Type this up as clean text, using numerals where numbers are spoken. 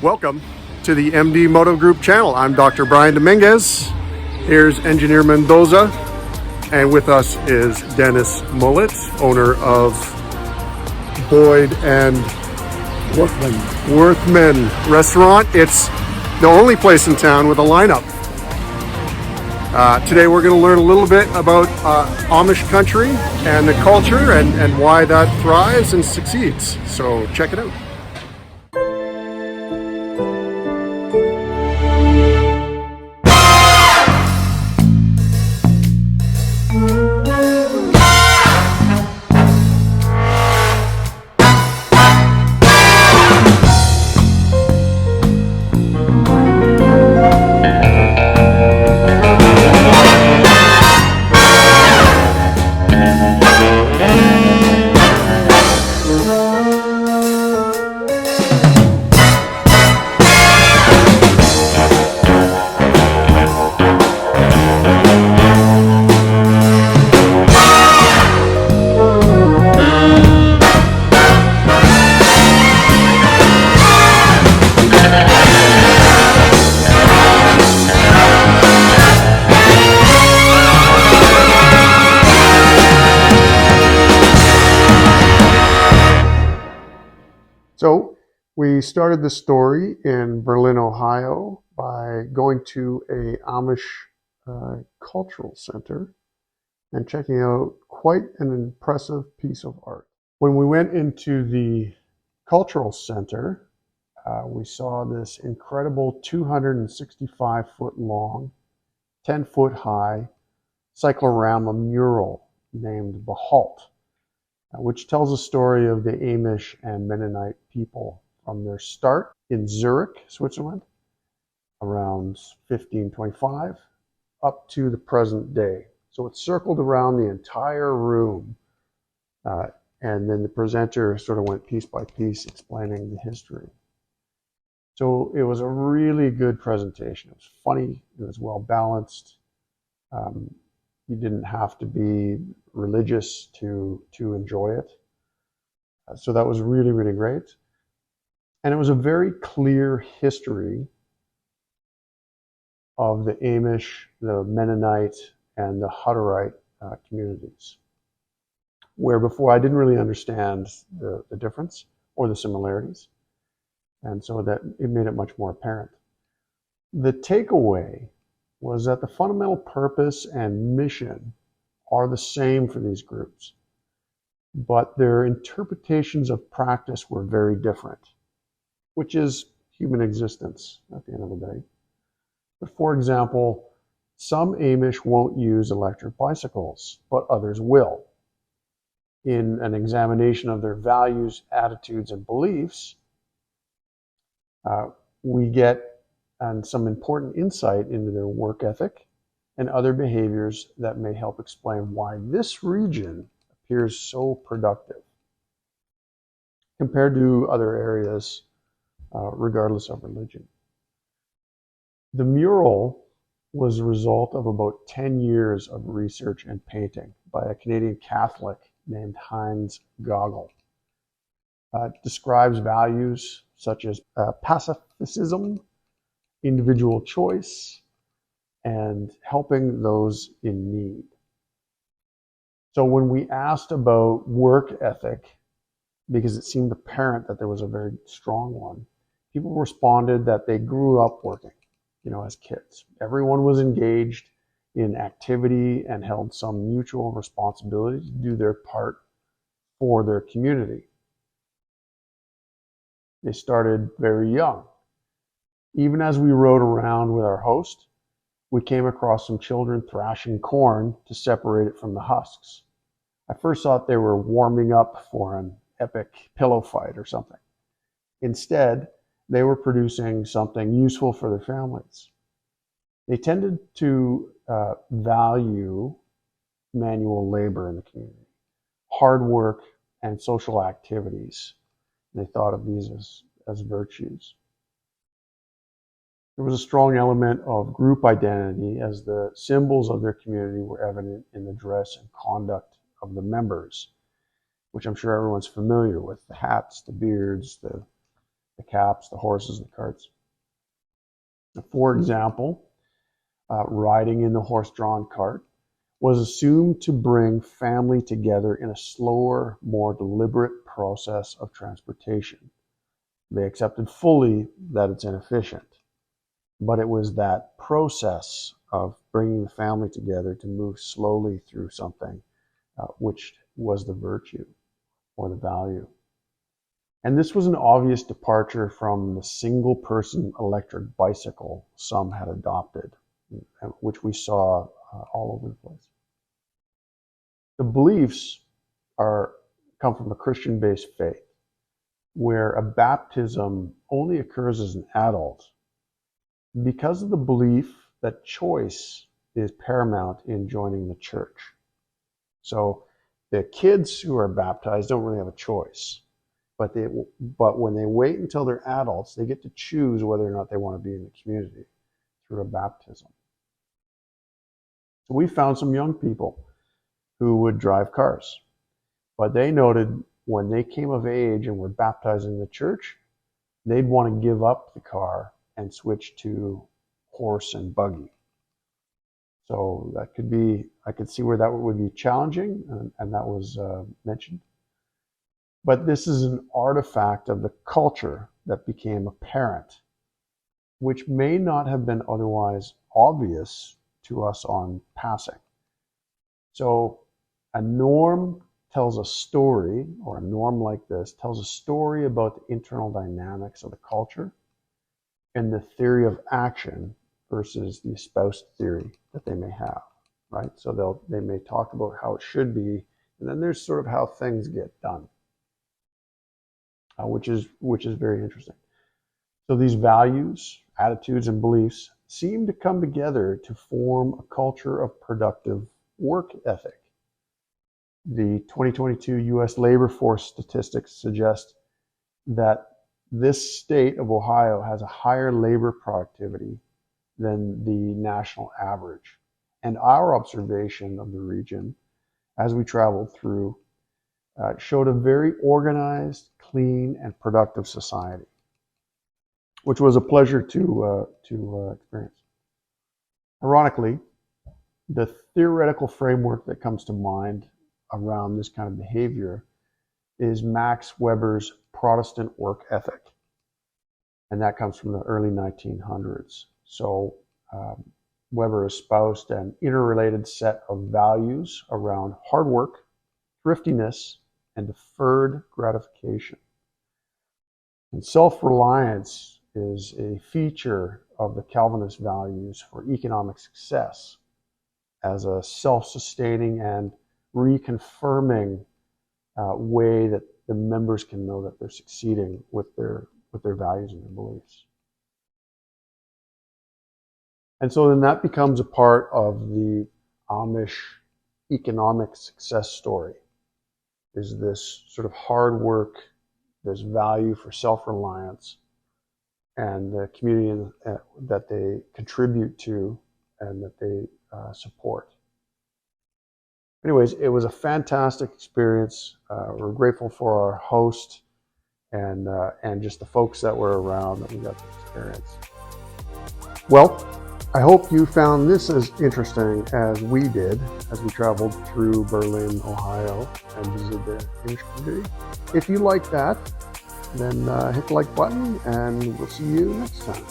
Welcome to the MD Moto Group channel. I'm Dr. Brian Dominguez. Here's Engineer Mendoza, and with us is Dennis Mullet, owner of Boyd and Wurthmann restaurant. It's the only place in town with a lineup. Today we're going to learn a little bit about Amish country and the culture and why that thrives and succeeds. So check it out. So we started the story in Berlin, Ohio by going to a Amish cultural center and checking out quite an impressive piece of art. When we went into the cultural center, we saw this incredible 265-foot long, 10-foot high cyclorama mural named Behalt, which tells a story of the Amish and Mennonite people from their start in Zurich, Switzerland, around 1525, up to the present day. So it circled around the entire room, and then the presenter sort of went piece by piece explaining the history. So it was a really good presentation. It was funny, it was well balanced. You didn't have to be religious to enjoy it. So that was really, really great. And it was a very clear history of the Amish, the Mennonite, and the Hutterite communities, where before I didn't really understand the difference or the similarities. And so that it made it much more apparent. The takeaway was that the fundamental purpose and mission are the same for these groups, but their interpretations of practice were very different, which is human existence at the end of the day. But for example, some Amish won't use electric bicycles, but others will. In an examination of their values, attitudes, and beliefs, we get some important insight into their work ethic and other behaviors that may help explain why this region appears so productive compared to other areas, regardless of religion. The mural was the result of about 10 years of research and painting by a Canadian Catholic named Heinz Goggle. It describes values such as pacifism, individual choice, and helping those in need. So when we asked about work ethic, because it seemed apparent that there was a very strong one, people responded that they grew up working, as kids. Everyone was engaged in activity and held some mutual responsibility to do their part for their community. They started very young. Even as we rode around with our host, we came across some children thrashing corn to separate it from the husks. I first thought they were warming up for an epic pillow fight or something. Instead, they were producing something useful for their families. They tended to value manual labor in the community, hard work, and social activities. They thought of these as virtues. There was a strong element of group identity as the symbols of their community were evident in the dress and conduct of the members, which I'm sure everyone's familiar with, the hats, the beards, the the caps, the horses, the carts. For example, riding in the horse-drawn cart was assumed to bring family together in a slower, more deliberate process of transportation. They accepted fully that it's inefficient, but it was that process of bringing the family together to move slowly through something, which was the virtue or the value. And this was an obvious departure from the single-person electric bicycle some had adopted, which we saw all over the place. The beliefs come from a Christian-based faith, where a baptism only occurs as an adult because of the belief that choice is paramount in joining the church. So the kids who are baptized don't really have a choice. But when they wait until they're adults, they get to choose whether or not they want to be in the community through a baptism. So we found some young people who would drive cars, but they noted when they came of age and were baptized in the church, they'd want to give up the car and switch to horse and buggy. So that could be, I could see where that would be challenging, and that was mentioned. But this is an artifact of the culture that became apparent, which may not have been otherwise obvious to us on passing. So a norm tells a story, or a norm like this tells a story about the internal dynamics of the culture and the theory of action versus the espoused theory that they may have, right? So they may talk about how it should be, and then there's sort of how things get done. Which is very interesting. So these values, attitudes, and beliefs seem to come together to form a culture of productive work ethic. The 2022 U.S. labor force statistics suggest that this state of Ohio has a higher labor productivity than the national average. And our observation of the region as we traveled through showed a very organized, clean, and productive society, which was a pleasure to experience. Ironically, the theoretical framework that comes to mind around this kind of behavior is Max Weber's Protestant work ethic, and that comes from the early 1900s. So Weber espoused an interrelated set of values around hard work, thriftiness, and deferred gratification. And self-reliance is a feature of the Calvinist values for economic success as a self-sustaining and reconfirming way that the members can know that they're succeeding with their values and their beliefs. And so then that becomes a part of the Amish economic success story, is this sort of hard work, this value for self-reliance, and the community that they contribute to and that they support. Anyways, it was a fantastic experience. We're grateful for our host and just the folks that were around that we got to experience. Well, I hope you found this as interesting as we did as we traveled through Berlin, Ohio, and visited the Amish community. If you like that, then hit the like button, and we'll see you next time.